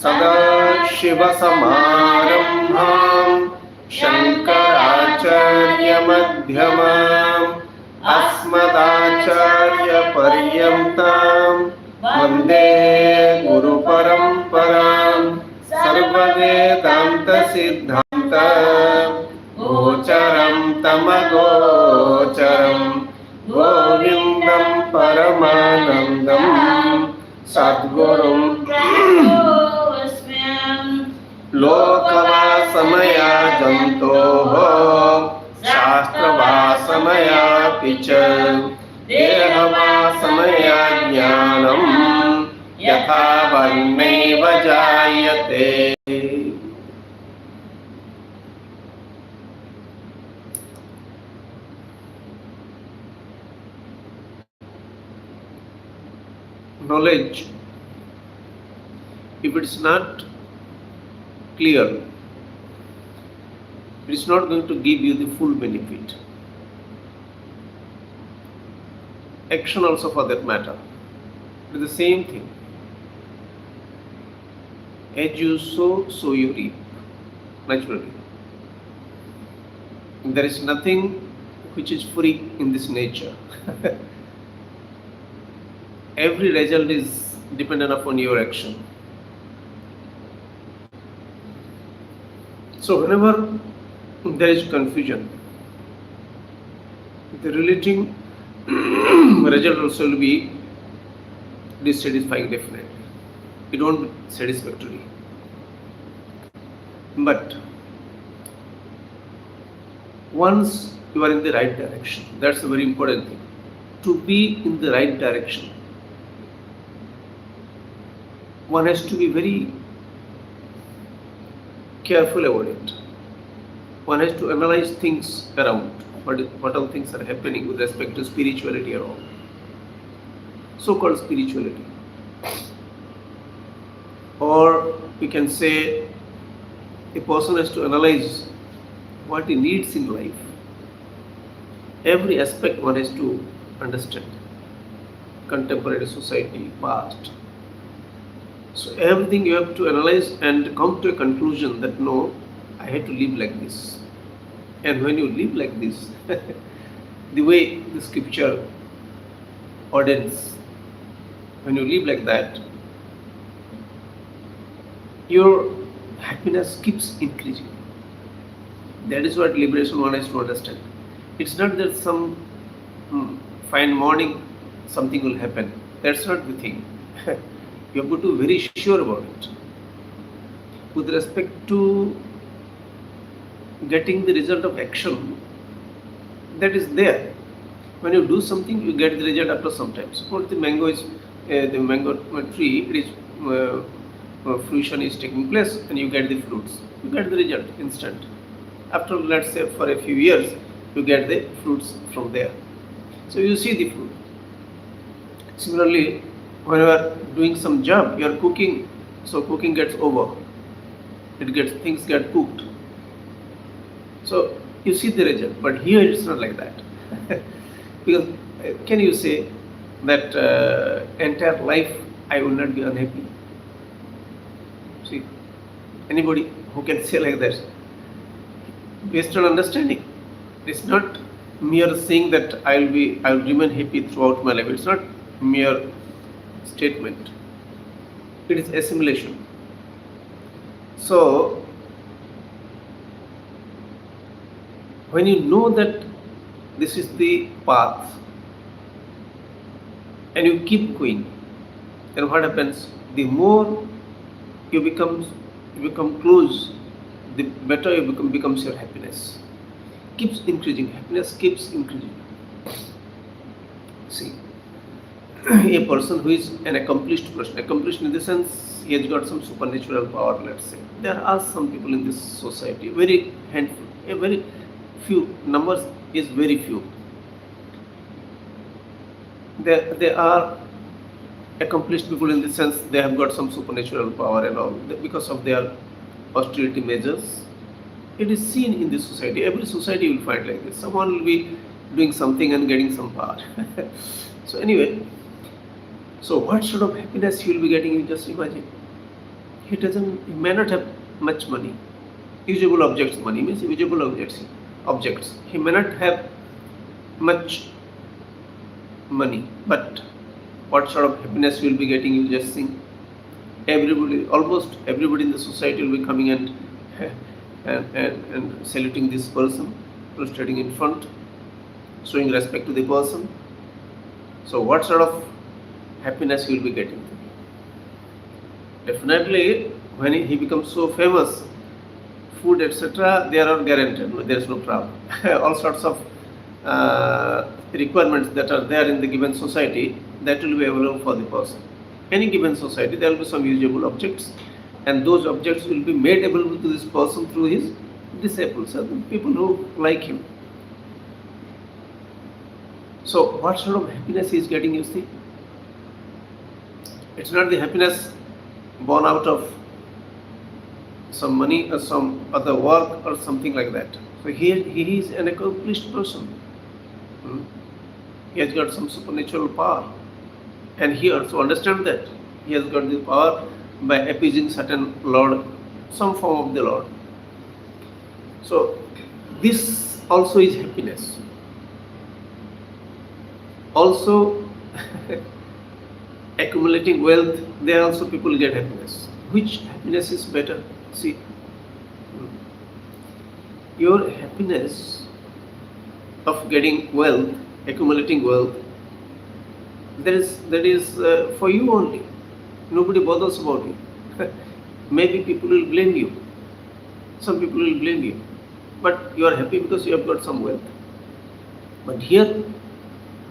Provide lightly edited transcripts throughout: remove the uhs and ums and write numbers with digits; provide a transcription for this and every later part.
सदाशिवसमारम्भां शङ्कराचार्यमध्यमाम् अस्मदाचार्यपर्यन्तां वन्दे गुरुपरम्परां सर्ववेदान्तसिद्धान्त गोचरं तमगोचरं गोविन्दं परमानन्दं सद्गुरुं लोकवासमयाजन्तोः शास्त्रवासमयापि च देहवासमया ज्ञानं यथा वर्णैव जायते। Knowledge, if it's not clear, it's not going to give you the full benefit. Action also for that matter. It is the same thing. As you sow, so you reap, naturally. There is nothing which is free in this nature. Every result is dependent upon your action. So whenever there is confusion, the relating result also will be dissatisfying definitely. It won't be satisfactory. But once you are in the right direction, that's a very important thing. To be in the right direction, one has to be very careful about it. One has to analyze things around, what all things are happening with respect to spirituality and all. So-called spirituality. Or we can say a person has to analyze what he needs in life. Every aspect one has to understand. Contemporary society, past. So everything you have to analyze and come to a conclusion that no, I had to live like this. And when you live like this, the way the scripture ordains, when you live like that, your happiness keeps increasing. That is what liberation one has to understand. It's not that some fine morning something will happen. That's not the thing. You have to be very sure about it. With respect to getting the result of action, that is there. When you do something, you get the result after some time. Suppose the mango is the mango tree, it is fruition is taking place, and you get the fruits. You get the result instant. After, let's say, for a few years, you get the fruits from there. So you see the fruit. Similarly, when you are doing some job, you are cooking, so cooking gets over. Things get cooked. So you see the result, but here it's not like that. Because can you say that entire life I will not be unhappy? See, anybody who can say like that, based on understanding, it's not mere saying that I will remain happy throughout my life. It's not mere statement. It is assimilation. So when you know that this is the path and you keep going, then what happens? The more you become close, the better you becomes your happiness. Keeps increasing. Happiness keeps increasing. See, a person who is an accomplished in the sense he has got some supernatural power, let's say. There are some people in this society, very handful, a very few, numbers is very few. They are accomplished people in the sense they have got some supernatural power and all because of their austerity measures. It is seen in this society. Every society will find like this. Someone will be doing something and getting some power. So anyway, so what sort of happiness you will be getting, you just imagine. He may not have much money. Usable objects, money means usable objects. He may not have much money, but what sort of happiness you will be getting, you just think. Almost everybody in the society will be coming and saluting this person, prostrating in front, showing respect to the person. So what sort of happiness you will be getting? Definitely, when he becomes so famous, food, etc., they are guaranteed. There is no problem. All sorts of requirements that are there in the given society, that will be available for the person. Any given society, there will be some usable objects, and those objects will be made available to this person through his disciples, the people who like him. So what sort of happiness he is getting, you see? It's not the happiness born out of some money or some other work or something like that. So he is an accomplished person. He has got some supernatural power, and he also understands that he has got the power by appeasing certain lord, some form of the lord. So this also is happiness. Also accumulating wealth, there also people get happiness. Which happiness is better? See, your happiness of getting wealth, accumulating wealth, that is for you only. Nobody bothers about you. Maybe people will blame you. Some people will blame you. But you are happy because you have got some wealth. But here,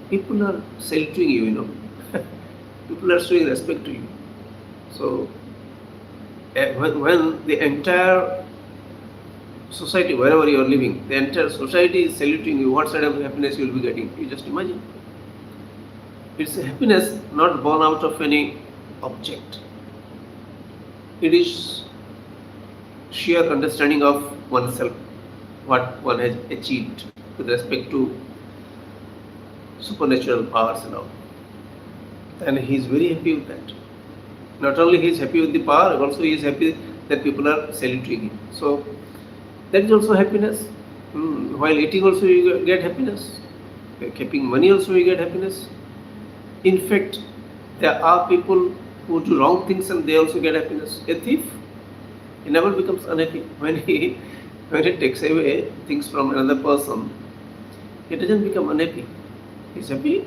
people are saluting you, People are showing respect to you. So, when the entire society, wherever you are living, the entire society is saluting you, what sort of happiness you will be getting? You just imagine. It's a happiness not born out of any object. It is sheer understanding of oneself, what one has achieved with respect to supernatural powers and all. And he is very happy with that. Not only he is happy with the power, also he is happy that people are saluting him. So that is also happiness. While eating also you get happiness. Keeping money also you get happiness. In fact, there are people who do wrong things and they also get happiness. A thief, he never becomes unhappy. When he takes away things from another person, he doesn't become unhappy. He's happy.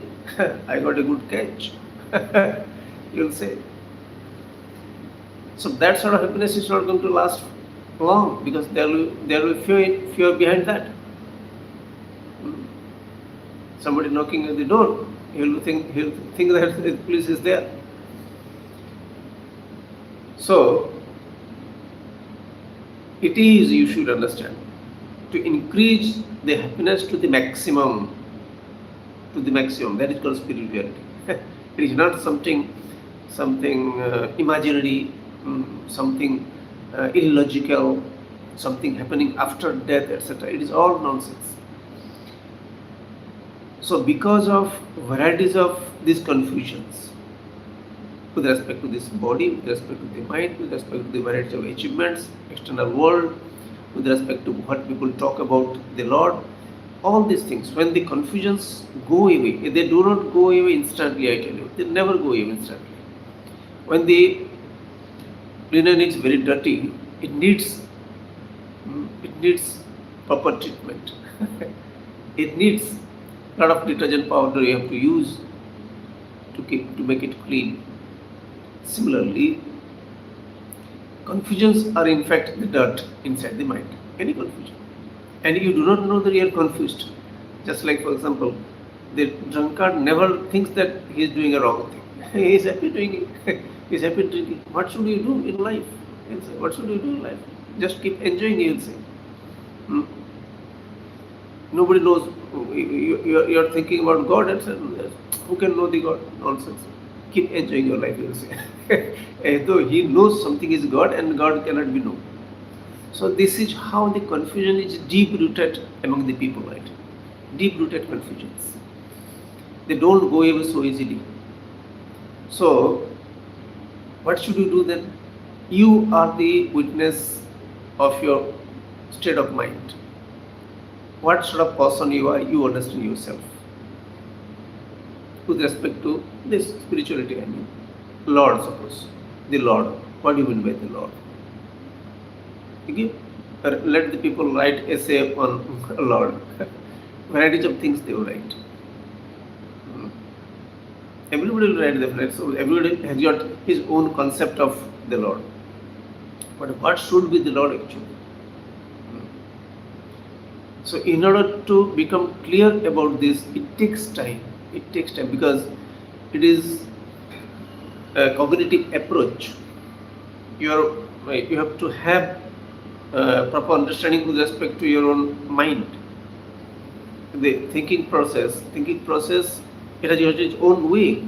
I got a good catch. You'll say. So that sort of happiness is not going to last long, because there will be fear behind that. Somebody knocking at the door, he'll think that the police is there. So it is, you should understand, to increase the happiness to the maximum. That is called spirituality. It is not something imaginary, something illogical, something happening after death, etc. It is all nonsense. So because of varieties of these confusions with respect to this body, with respect to the mind, with respect to the varieties of achievements, external world, with respect to what people talk about the Lord, all these things, when the confusions go away, they do not go away instantly, I tell you. They never go away instantly. When the linen is very dirty, it needs proper treatment. It needs a lot of detergent powder you have to use to make it clean. Similarly, confusions are in fact the dirt inside the mind. Any confusion. And you do not know that you are confused. Just like, for example, the drunkard never thinks that he is doing a wrong thing. He is happy doing it. He is happy drinking. What should you do in life? He'll say, what should you do in life? Just keep enjoying, he will say. Nobody knows. You are thinking about God, and who can know the God? Nonsense. Keep enjoying your life, he will say. Though he knows something is God and God cannot be known. So this is how the confusion is deep-rooted among the people, right? Deep-rooted confusions. They don't go away so easily. So, what should you do then? You are the witness of your state of mind. What sort of person you are, you understand yourself. With respect to this spirituality, I mean, Lord, suppose. The Lord. What do you mean by the Lord? Okay? Let the people write essay on Lord. Varieties of things they will write. Everybody will write definitely. So everybody has got his own concept of the Lord. But what should be the Lord actually? So in order to become clear about this, it takes time. It takes time because it is a cognitive approach. You have to have proper understanding with respect to your own mind. The thinking process, it has its own way.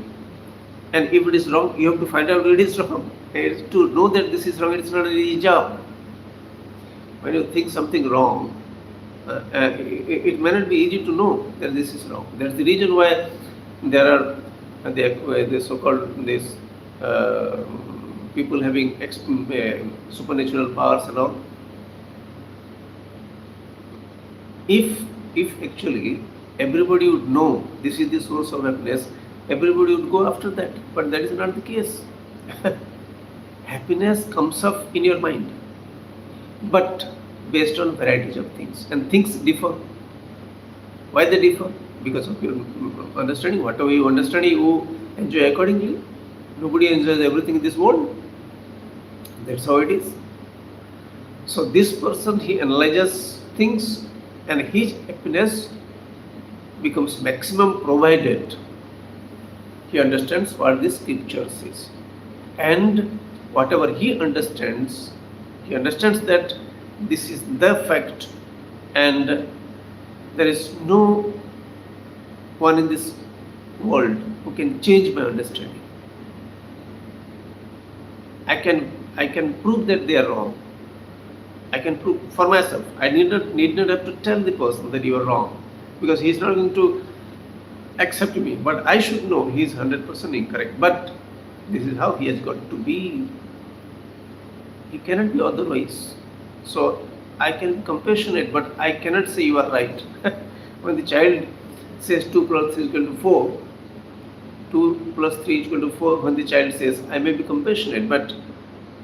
And if it is wrong, you have to find out it is wrong. And to know that this is wrong, it's not an easy job. When you think something wrong, it may not be easy to know that this is wrong. That's the reason why there are the so-called this people having supernatural powers and all. If actually everybody would know this is the source of happiness, everybody would go after that. But that is not the case. Happiness comes up in your mind, but based on varieties of things, and things differ. Why they differ? Because of your understanding. Whatever you understand, you enjoy accordingly. Nobody enjoys everything in this world. That's how it is. So this person, he analyzes things, and his happiness becomes maximum provided he understands what the scripture says. And whatever he understands that this is the fact, and there is no one in this world who can change my understanding. I can prove that they are wrong. I can prove for myself. I need not have to tell the person that you are wrong, because he is not going to accept me. But I should know he is 100% incorrect. But this is how he has got to be. He cannot be otherwise. So I can be compassionate, but I cannot say you are right. When the child says 2 plus 3 is equal to 4, 2 plus 3 is equal to 4, when the child says, I may be compassionate, but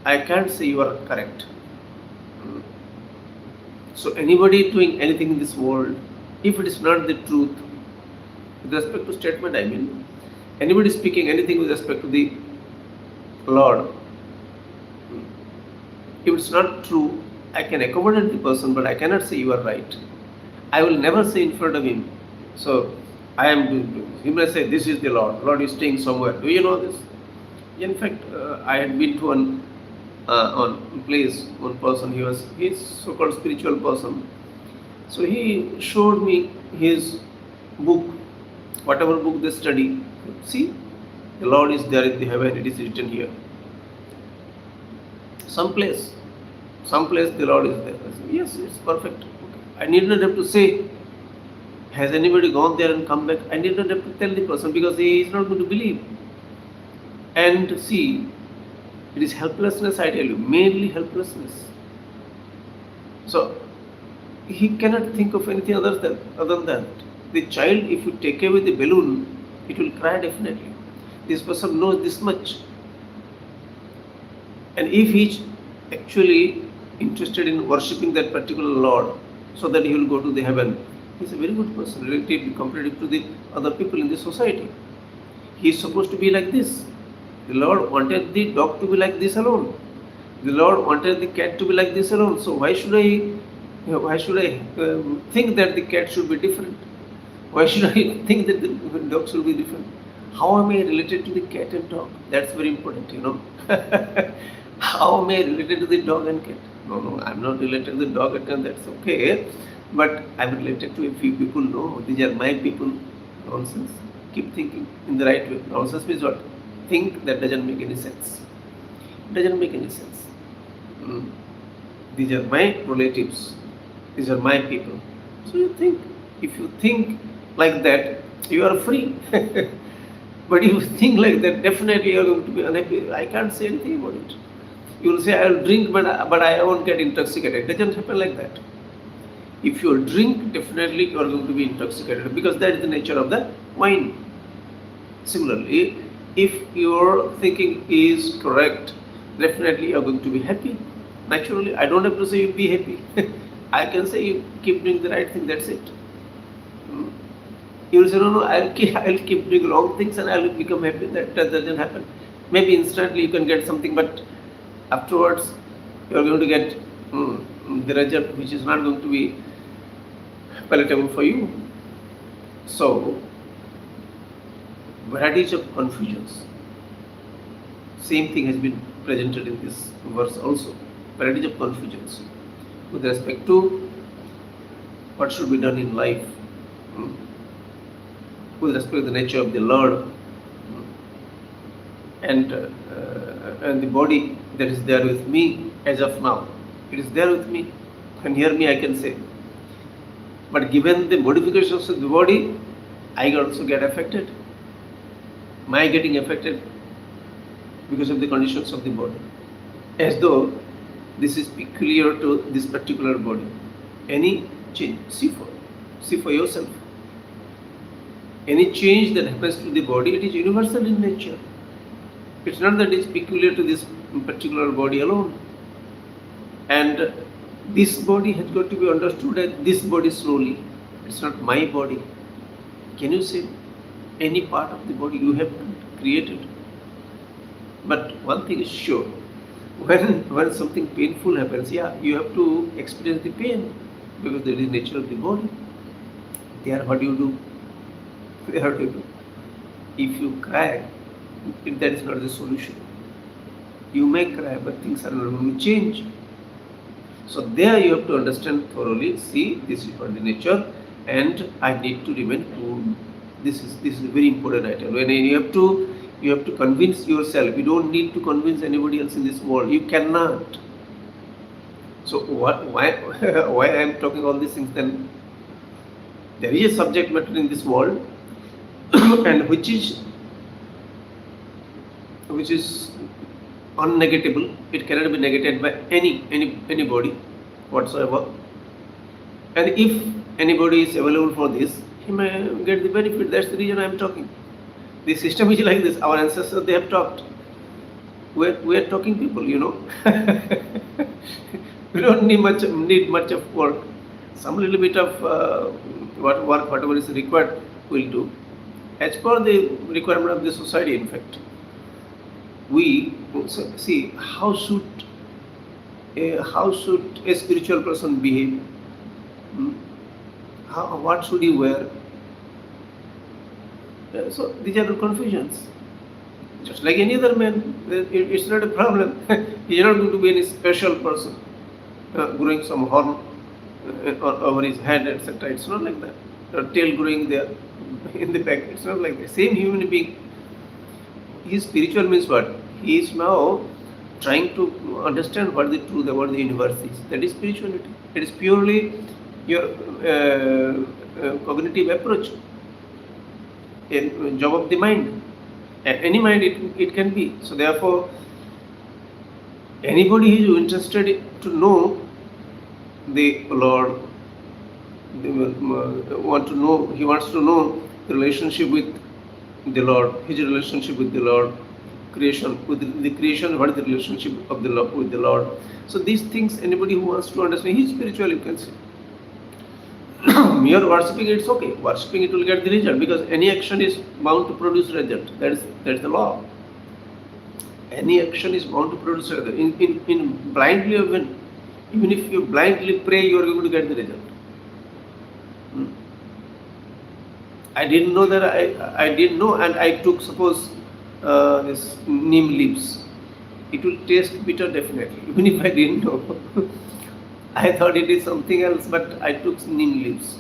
I can't say you are correct. So anybody doing anything in this world, if it is not the truth, with respect to statement, I mean, anybody speaking anything with respect to the Lord, if it's not true, I can accommodate the person, but I cannot say you are right. I will never say in front of him. So I am doing this. He may say, this is the Lord. Lord is staying somewhere. Do you know this? In fact, I had been to one place, one person, he's so-called spiritual person. So he showed me his book, whatever book they study. See, the Lord is there in the heaven, it is written here. Some place the Lord is there. I said, yes, it's perfect. Okay. I need not have to say, has anybody gone there and come back? I need not have to tell the person, because he is not going to believe. And see, it is helplessness, I tell you, mainly helplessness. So he cannot think of anything other than that. The child, if you take away the balloon, it will cry definitely. This person knows this much. And if he is actually interested in worshipping that particular Lord, so that he will go to the heaven, he is a very good person, relatively comparative to the other people in the society. He is supposed to be like this. The Lord wanted the dog to be like this alone. The Lord wanted the cat to be like this alone. So why should I think that the cat should be different? Why should I think that the dog should be different? How am I related to the cat and dog? That's very important, How am I related to the dog and cat? No, I'm not related to the dog and cat, that's okay. But I'm related to a few people, no, these are my people. Nonsense. Keep thinking in the right way. Nonsense means what? Think that doesn't make any sense. Doesn't make any sense. These are my relatives. These are my people. So you think. If you think like that, you are free. But if you think like that, definitely you are going to be unhappy. I can't say anything about it. You will say, I will drink, but I won't get intoxicated. It doesn't happen like that. If you drink, definitely you are going to be intoxicated because that is the nature of the wine. Similarly, if your thinking is correct, definitely you are going to be happy. Naturally, I don't have to say you be happy. I can say you keep doing the right thing, that's it. Hmm. You will say, no, I'll keep doing wrong things and I'll become happy. That doesn't happen. Maybe instantly you can get something, but afterwards you are going to get the result which is not going to be palatable for you. So, varieties of confusions. Same thing has been presented in this verse also. Varieties of confusions with respect to what should be done in life, with respect to the nature of the Lord, and the body that is there with me as of now. It is there with me, and hear me, I can say. But given the modifications of the body, I also get affected. My getting affected because of the conditions of the body, as though this is peculiar to this particular body. Any change, see for yourself. Any change that happens to the body, it is universal in nature. It's not that it is peculiar to this particular body alone. And this body has got to be understood as this body slowly. It's not my body. Can you say any part of the body you have created? But one thing is sure, when something painful happens, you have to experience the pain because that is the nature of the body. There, what do you do? There, what do you do? If you cry, that is not the solution. You may cry, but things are not going to change. So there you have to understand thoroughly, see, this is not the nature, and I need to remain cool. This is a very important item. When you have to convince yourself. You don't need to convince anybody else in this world. You cannot. So why I am talking all these things then? There is a subject matter in this world, and which is unnegatable. It cannot be negated by anybody whatsoever. And if anybody is available for this, he may get the benefit. That's the reason I am talking. The system is like this. Our ancestors, they have talked. We are talking people, We don't need much of work. Some little bit of whatever is required, we'll do. As per the requirement of the society, in fact. We see how should a spiritual person behave? What should he wear? So these are the confusions. Just like any other man, it's not a problem. He's not going to be any special person growing some horn over his head, etc. It's not like that. Or tail growing there in the back. It's not like that. Same human being. His spiritual means what? He is now trying to understand what the truth about the universe is. That is spirituality. It is purely your cognitive approach. A job of the mind. Any mind it can be. So therefore, anybody who is interested to know the Lord, he wants to know the relationship with the Lord, his relationship with the Lord, creation, with the creation, what is the relationship of the Lord with the Lord. So these things, anybody who wants to understand, he's spiritual, you can say. Mere worshipping, it's okay. Worshipping, it will get the result because any action is bound to produce result. That's the law. Any action is bound to produce result. In blindly, even if you blindly pray, you are going to get the result. I didn't know that I didn't know, and I took suppose this neem leaves. It will taste bitter definitely, even if I didn't know. I thought it is something else, but I took neem leaves.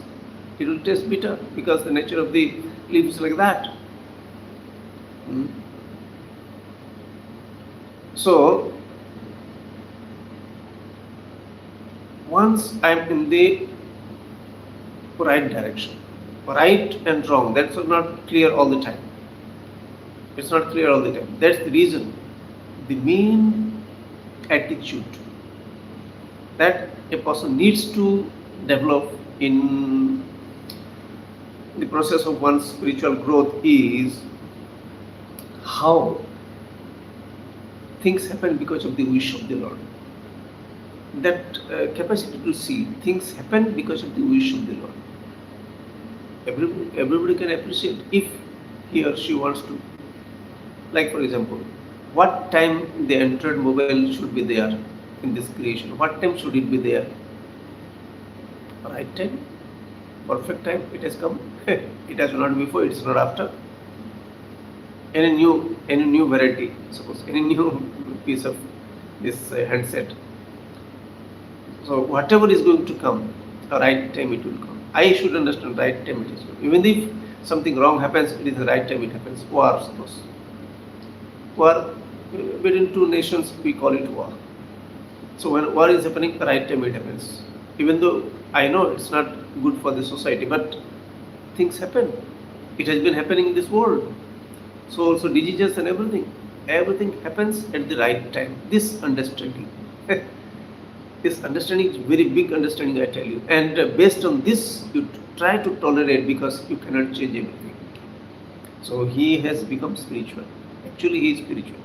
It will taste bitter because the nature of the leaves is like that. So once I am in the right direction, right and wrong, that's not clear all the time. It's not clear all the time. That's the reason. The main attitude that a person needs to develop in the process of one's spiritual growth is how things happen because of the wish of the Lord. That capacity to see things happen because of the wish of the Lord. Everybody can appreciate if he or she wants to. Like for example, what time the Android mobile should be there in this creation? What time should it be there? Right time, perfect time. It has come. It has not before. It's not after. Any new variety, suppose any new piece of this handset. So whatever is going to come, the right time it will come. I should understand right time it is coming. Even if something wrong happens, it is the right time it happens. War, suppose. War between two nations, we call it war. So when war is happening, the right time it happens. Even though I know it's not good for the society, but things happen. It has been happening in this world. So also diseases and everything happens at the right time. This understanding. This understanding is very big understanding, I tell you. And based on this, you try to tolerate because you cannot change everything. So he has become spiritual. Actually, he is spiritual.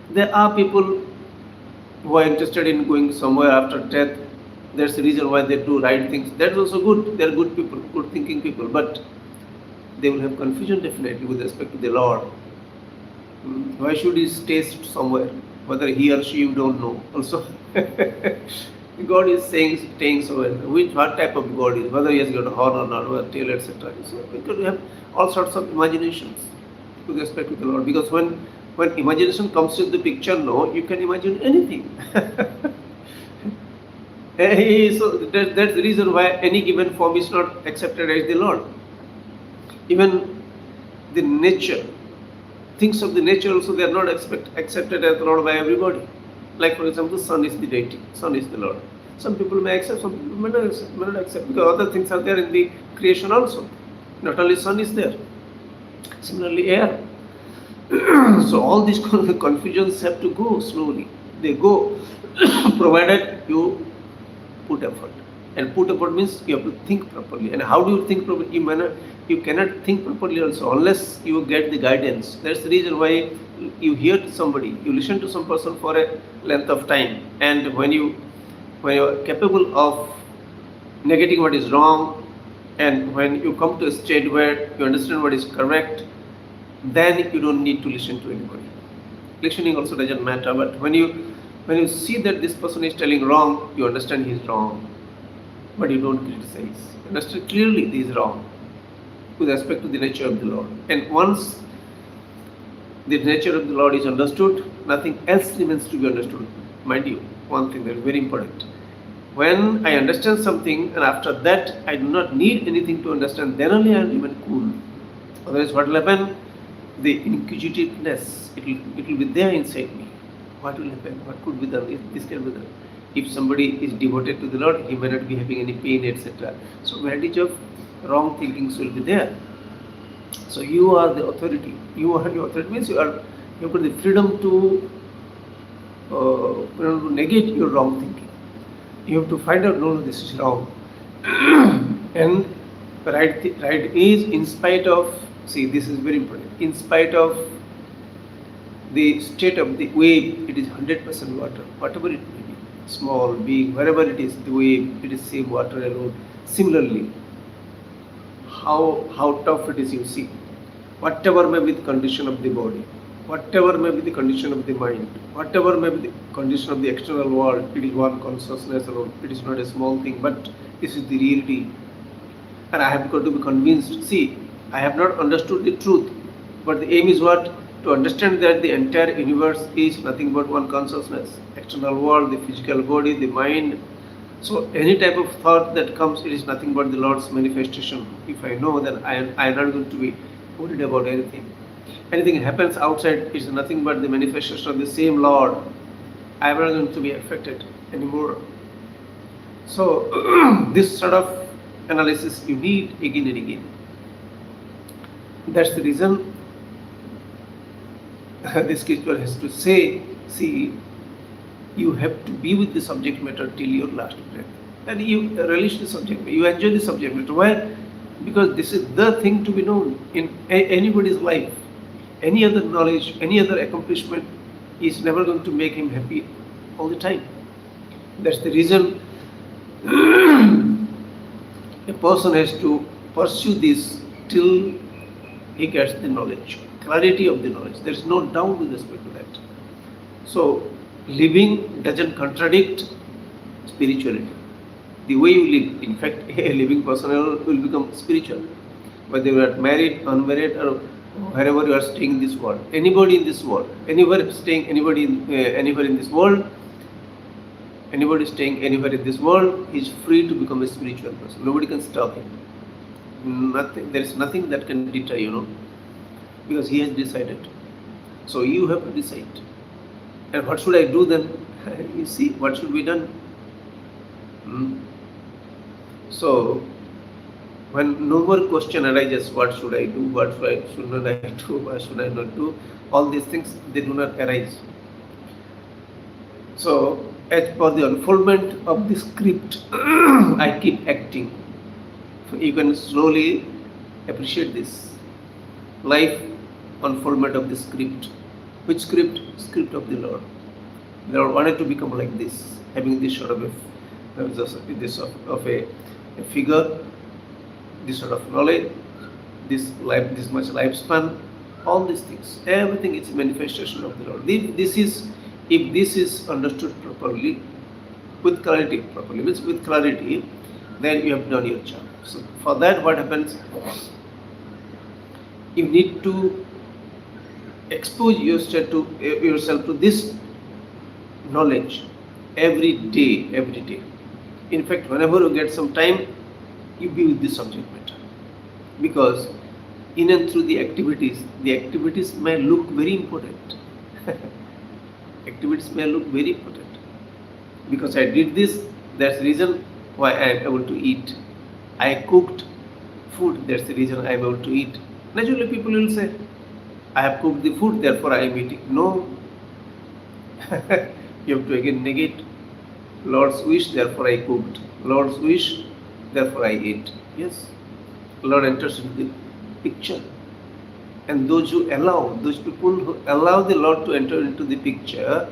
There are people who are interested in going somewhere after death. That's the reason why they do right things. That's also good. They are good people, good thinking people. But they will have confusion definitely with respect to the Lord. Why should he stay somewhere? Whether he or she, you don't know. Also, God is staying somewhere. What type of God is? Whether he has got a horn or not, or a tail, etc. So we could have all sorts of imaginations with respect to the Lord. Because when imagination comes in the picture, no, you can imagine anything. So that's the reason why any given form is not accepted as the Lord. Even the nature, things of the nature also, they are not accepted as the Lord by everybody. Like for example, the sun is the deity, sun is the Lord. Some people may accept, some people may not accept, because other things are there in the creation also. Not only sun is there, similarly air. So all these confusions have to go slowly. They go, provided you put effort. And put effort means you have to think properly. And how do you think properly? You cannot think properly also unless you get the guidance. That's the reason why you hear somebody, you listen to some person for a length of time, and when you are capable of negating what is wrong, and when you come to a state where you understand what is correct, then you don't need to listen to anybody. Listening also doesn't matter, but when you see that this person is telling wrong, you understand he is wrong, but you don't criticize. You understand clearly he is wrong with respect to the nature of the Lord. And once the nature of the Lord is understood, nothing else remains to be understood. Mind you, one thing that is very important. When I understand something and after that I do not need anything to understand, then only I will remain cool. Otherwise what will happen? The inquisitiveness, it will be there inside me. What will happen? What could be done? If this can be done. If somebody is devoted to the Lord, he may not be having any pain, etc. So advantage of wrong thinkings will be there. So you are the authority. You are the authority means you have got the freedom to negate your wrong thinking. You have to find out, no, this is wrong. And right is in spite of, see, this is very important, in spite of the state of the wave, it is 100% water, whatever it may be, small, big, wherever it is, the wave, it is same water alone. Similarly, how tough it is, you see, whatever may be the condition of the body, whatever may be the condition of the mind, whatever may be the condition of the external world, it is one consciousness alone. It is not a small thing, but this is the reality. And I have got to be convinced. See, I have not understood the truth, but the aim is what? To understand that the entire universe is nothing but one consciousness. External world, the physical body, the mind. So any type of thought that comes, it is nothing but the Lord's manifestation. If I know, then I am not going to be worried about anything. Anything happens outside is nothing but the manifestation of the same Lord. I am not going to be affected anymore. So this sort of analysis you need again and again. That's the reason the scripture has to say See, you have to be with the subject matter till your last breath. And you relish the subject matter, you enjoy the subject matter. Why? Because this is the thing to be known in anybody's life. Any other knowledge, any other accomplishment is never going to make him happy all the time. That's the reason a person has to pursue this till he gets the knowledge, clarity of the knowledge. There is no doubt with respect to that. So, living doesn't contradict spirituality. The way you live, in fact, a living person will become spiritual. Whether you are married, unmarried, or wherever you are staying in this world, anybody in this world, anywhere in this world, anybody staying anywhere in this world is free to become a spiritual person. Nobody can stop him. Nothing. There is nothing that can deter, because he has decided. So you have to decide. And what should I do then? You see, what should be done? So, when no more question arises, what should I do? What should not I do? What should I not do? All these things, they do not arise. So, as per the unfoldment of the script, I keep acting. So you can slowly appreciate this. Life unfoldment of the script. Which script? Script of the Lord. The Lord wanted to become like this, having this sort of a figure, this sort of knowledge, this much lifespan, all these things. Everything is a manifestation of the Lord. If this is understood properly, with clarity, then you have done your job. So for that, what happens? You need to expose yourself to this knowledge every day. In fact, whenever you get some time, you be with the subject matter, because in and through the activities may look very important. Because I did this, that's the reason why I am able to eat. I cooked food, that's the reason I am able to eat. Naturally, people will say, I have cooked the food, therefore I am eating. No. You have to again negate. Lord's wish, therefore I cooked. Lord's wish, therefore I ate. Yes. Lord enters into the picture. And those people who allow the Lord to enter into the picture,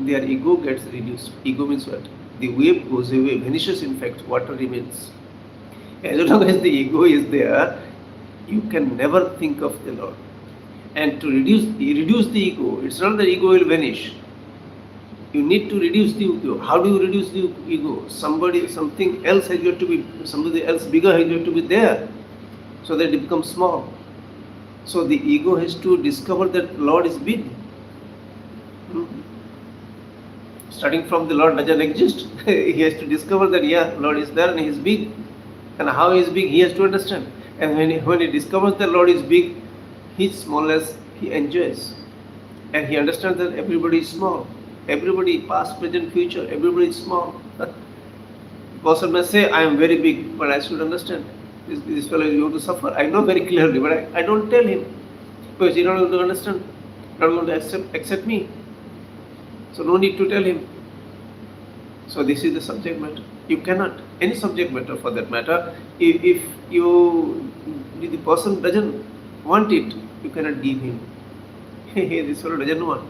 their ego gets reduced. Ego means what? The wave goes away, vanishes. In fact, water remains. As long as the ego is there, you can never think of the Lord. And to reduce the ego, it's not that ego will vanish. You need to reduce the ego. How do you reduce the ego? Somebody else bigger has got to be there, so that it becomes small. So the ego has to discover that Lord is big. Starting from the Lord doesn't exist, he has to discover that Lord is there and he is big. And how he is big, he has to understand. And when he discovers that Lord is big, his smallness he enjoys. And he understands that everybody is small. Everybody, past, present, future, everybody is small. The person may say, I am very big, but I should understand. This fellow is going to suffer. I know very clearly, but I don't tell him. Because he's not going to understand, not going to accept me. So no need to tell him. So this is the subject matter. You cannot, any subject matter for that matter, if the person doesn't want it, you cannot give him. This fellow doesn't want.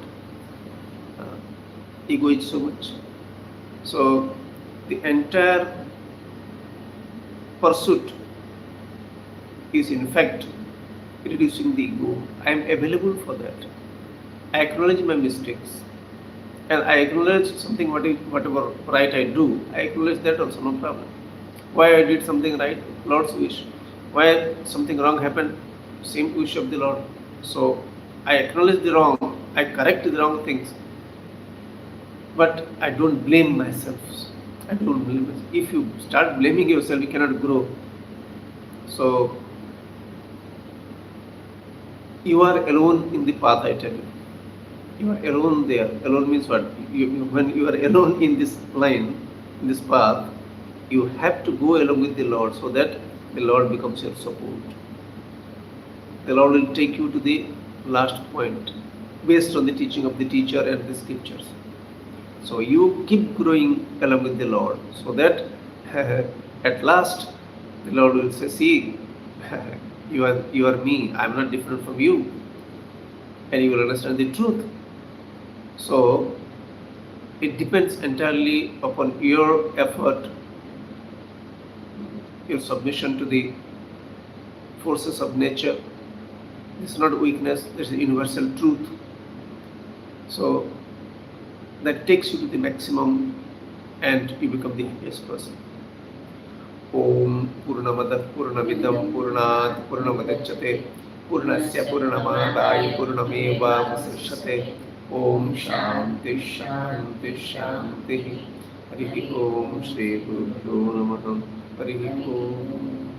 Ego is so much. So the entire pursuit is in fact reducing the ego. I am available for that. I acknowledge my mistakes. And I acknowledge something, whatever right I do, I acknowledge that also, no problem. Why I did something right? Lord's wish. Why something wrong happened? Same wish of the Lord. So I acknowledge the wrong, I correct the wrong things. But I don't blame myself. If you start blaming yourself, you cannot grow. So you are alone in the path, I tell you. You are alone there. Alone means what? When you are alone in this line, in this path, you have to go along with the Lord so that the Lord becomes your support. The Lord will take you to the last point. based on the teaching of the teacher and the scriptures. So you keep growing along with the Lord, so that at last the Lord will say, "See, you are me. I am not different from you," and you will understand the truth. So it depends entirely upon your effort, your submission to the forces of nature. This is not weakness. This is universal truth. So that takes you to the maximum, and you become the happiest person. Om Purnamada Purnamidam Purnat Purnamadachyate Purnasya Purnamadaya Purnameva Vasishyate. Om Shanti Shanti Shanti. Harihi Om Shri Gurubhyo Namaha. Harihi Om.